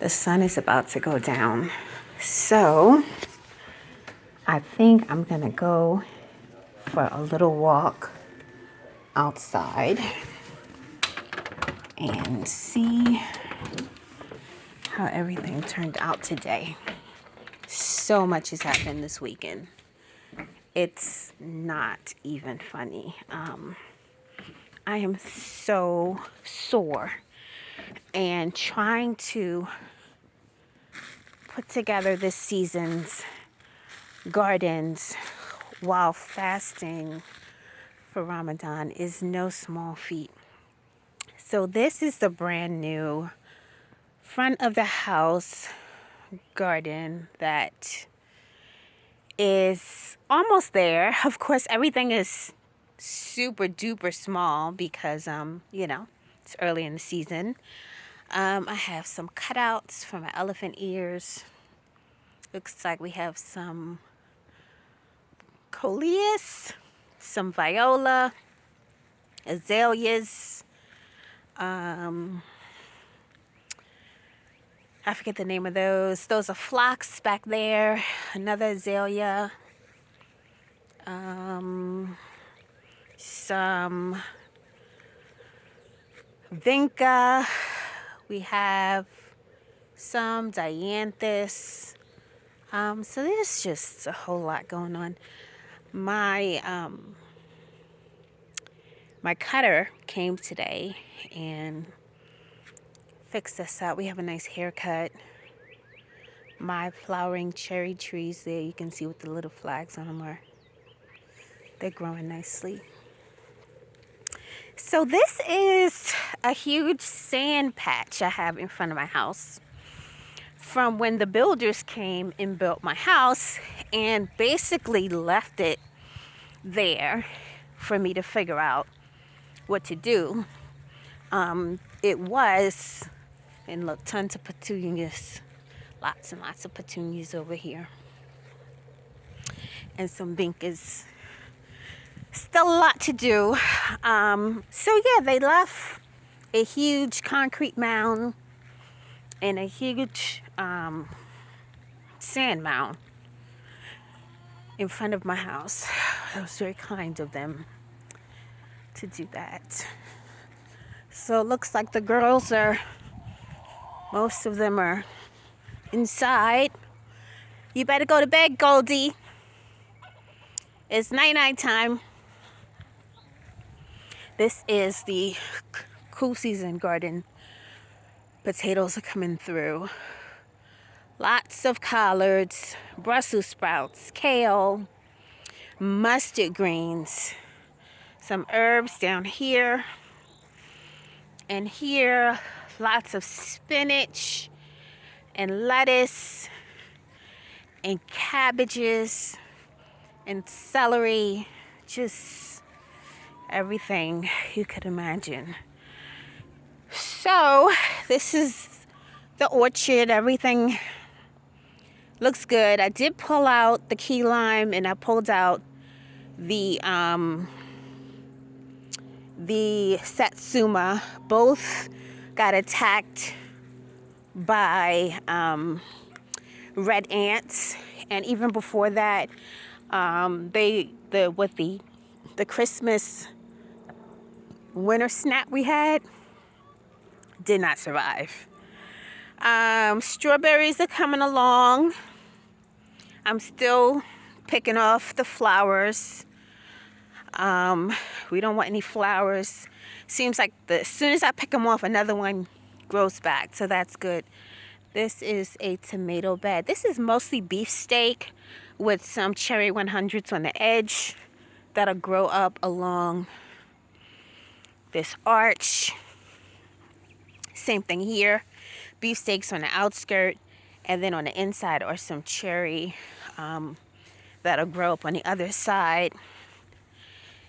The sun is about to go down. So I think I'm gonna go for a little walk outside and see how everything turned out today. So much has happened this weekend. It's not even funny. I am so sore and trying to put together this season's gardens while fasting for Ramadan is no small feat. So this is the brand new front of the house garden that is almost there. Of course, everything is super duper small because it's early in the season. I have some cutouts for my elephant ears. Looks like we have some coleus, some viola, azaleas. I forget the name of those. Those are phlox back there. Another azalea. Some vinca. We have some dianthus. So there's just a whole lot going on. My cutter came today and fixed us up. We have a nice haircut. My flowering cherry trees there, you can see what the little flags on them are. They're growing nicely. So this is a huge sand patch I have in front of my house from when the builders came and built my house and basically left it there for me to figure out what to do. It was, and look, tons of petunias, lots and lots of petunias over here, and some vincas. Still a lot to do. So yeah, they left a huge concrete mound and a huge sand mound in front of my house. It was very kind of them to do that. So it looks like the girls most of them are inside. You better go to bed, Goldie. It's night time. This is the cool season garden. Potatoes are coming through. Lots of collards, Brussels sprouts, kale, mustard greens, some herbs down here. And here, lots of spinach and lettuce and cabbages and celery, just everything you could imagine. So this is the orchard. Everything looks good. I did pull out the key lime and I pulled out the satsuma. Both got attacked by red ants, and even before that, the Christmas winter snap we had did not survive. Strawberries are coming along. I'm still picking off the flowers. We don't want any flowers. Seems like as soon as I pick them off, another one grows back, so that's good. This is a tomato bed. This is mostly beefsteak with some cherry 100s on the edge that'll grow up along this arch. Same thing here. Beefsteaks on the outskirt, and then on the inside are some cherry that'll grow up on the other side.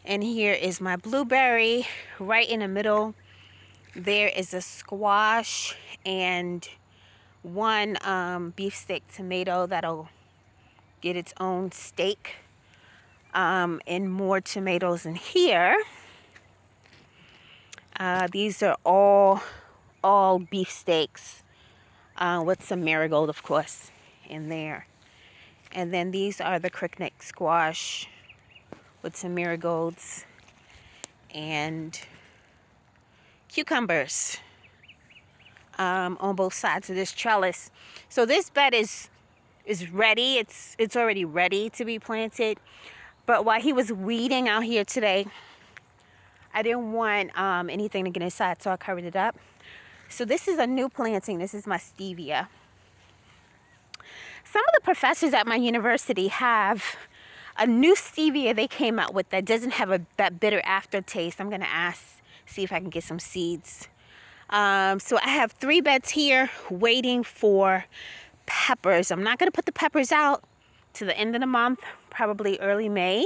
And here is my blueberry. Right in the middle there is a squash and one beefsteak tomato that'll get its own steak, and more tomatoes in here. These are all beefsteaks. with some marigold, of course, in there. And then these are the crickneck squash with some marigolds and cucumbers on both sides of this trellis. So this bed is ready. It's already ready to be planted. But while he was weeding out here today, I didn't want anything to get inside, so I covered it up. So this is a new planting. This is my stevia. Some of the professors at my university have a new stevia they came out with that doesn't have that bitter aftertaste. I'm gonna see if I can get some seeds. So I have 3 beds here waiting for peppers. I'm not gonna put the peppers out to the end of the month, probably early May,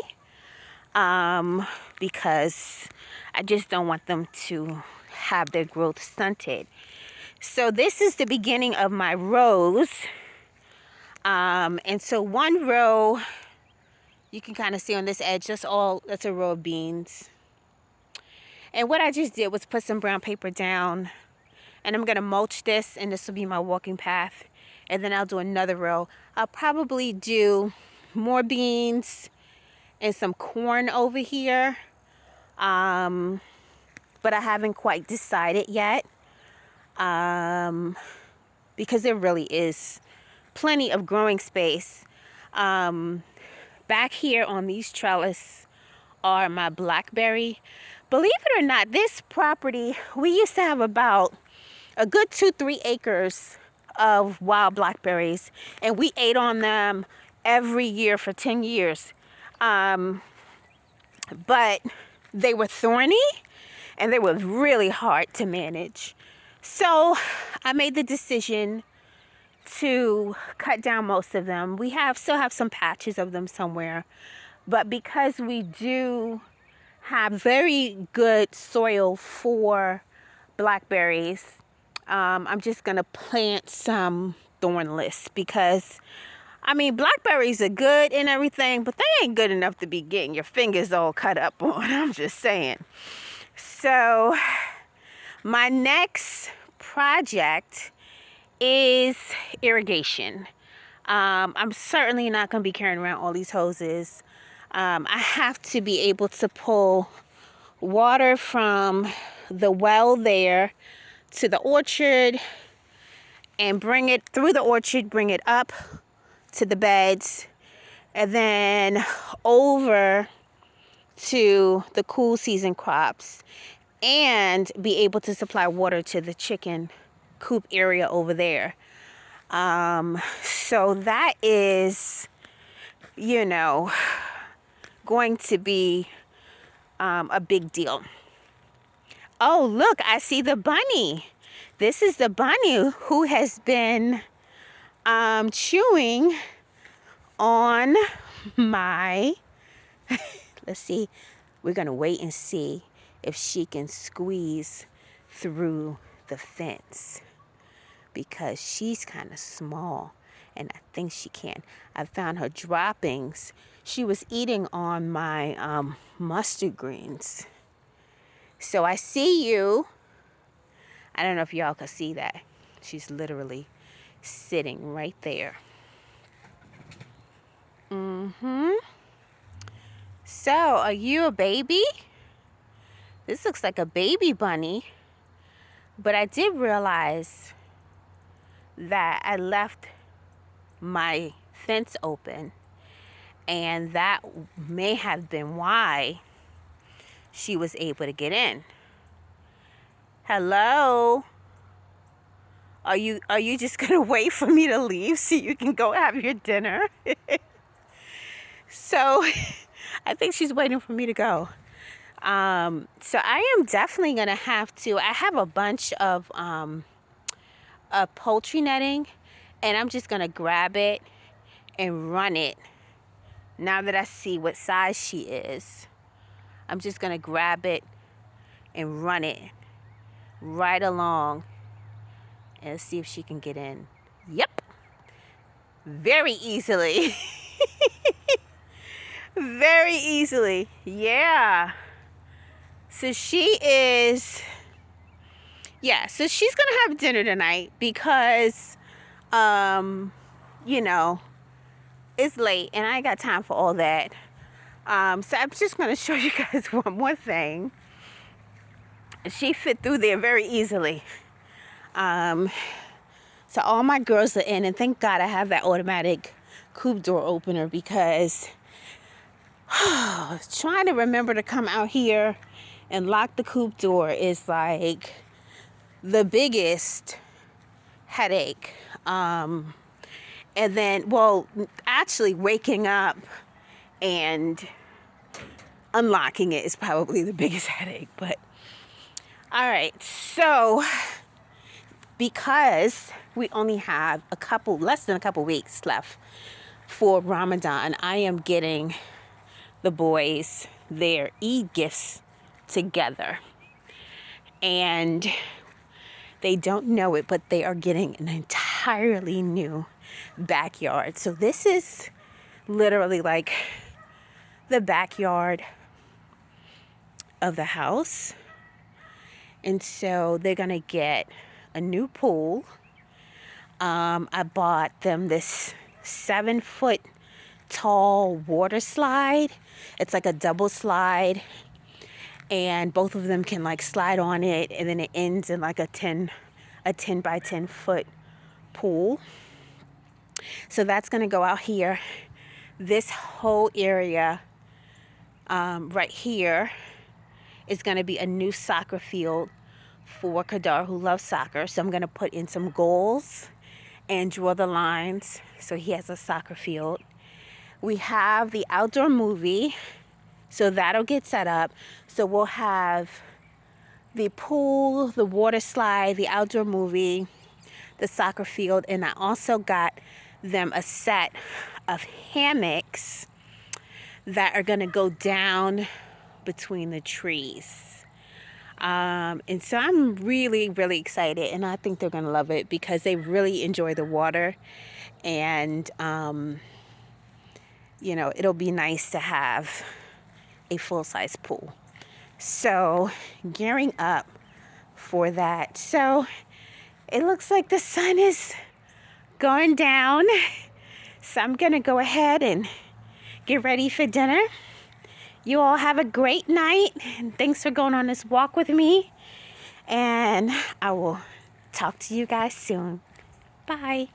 because I just don't want them to have their growth stunted. So this is the beginning of my rows. And so one row, you can kind of see on this edge, that's a row of beans. And what I just did was put some brown paper down, and I'm gonna mulch this, and this will be my walking path. And then I'll do another row. I'll probably do more beans and some corn over here. But I haven't quite decided yet. Because there really is plenty of growing space. Back here on these trellis are my blackberry. Believe it or not, this property, we used to have about a good 2-3 acres of wild blackberries, and we ate on them every year for 10 years. But they were thorny and they were really hard to manage. So I made the decision to cut down most of them. We still have some patches of them somewhere, but because we do have very good soil for blackberries, I'm just gonna plant some thornless, because I mean, blackberries are good and everything, but they ain't good enough to be getting your fingers all cut up on. I'm just saying. So my next project is irrigation. I'm certainly not going to be carrying around all these hoses. I have to be able to pull water from the well there to the orchard and bring it through the orchard, bring it up to the beds, and then over to the cool season crops, and be able to supply water to the chicken coop area over there. So that is, going to be a big deal. Oh, look, I see the bunny. This is the bunny who has been chewing on my, let's see, we're going to wait and see if she can squeeze through the fence, because she's kind of small and I think she can. I found her droppings. She was eating on my mustard greens. So I see you. I don't know if y'all can see that. She's literally sitting right there. So, are you a baby? This looks like a baby bunny. But I did realize that I left my fence open, and that may have been why she was able to get in. Hello? Are you just gonna wait for me to leave so you can go have your dinner? So I think she's waiting for me to go. So I am definitely gonna have to. I have a bunch of poultry netting, and I'm just gonna grab it and run it. Now that I see what size she is, I'm just gonna grab it and run it right along and see if she can get in. Yep, very easily. Very easily. Yeah. So so she's gonna have dinner tonight, because You know, it's late and I ain't got time for all that. So I'm just going to show you guys one more thing. She fit through there very easily. So all my girls are in, and thank God I have that automatic coupe door opener, because trying to remember to come out here and lock the coupe door is like the biggest headache. And then, well, actually waking up and unlocking it is probably the biggest headache. But all right, so because we only have less than a couple weeks left for Ramadan, I am getting the boys their Eid gifts together. And they don't know it, but they are getting an entirely new backyard. So this is literally like the backyard of the house. And so they're going to get a new pool. I bought them this 7-foot tall water slide. It's like a double slide, and both of them can like slide on it, and then it ends in like a 10 by 10 foot pool. So that's going to go out here. This whole area right here is going to be a new soccer field for Kadar, who loves soccer. So I'm going to put in some goals and draw the lines so he has a soccer field. We have the outdoor movie, so that'll get set up. So we'll have the pool, the water slide, the outdoor movie, the soccer field, and I also got them a set of hammocks that are going to go down between the trees. And so I'm really, really excited, and I think they're going to love it because they really enjoy the water. And, you know, it'll be nice to have a full-size pool. So gearing up for that. So it looks like the sun is going down. So I'm going to go ahead and get ready for dinner. You all have a great night, and thanks for going on this walk with me. And I will talk to you guys soon. Bye.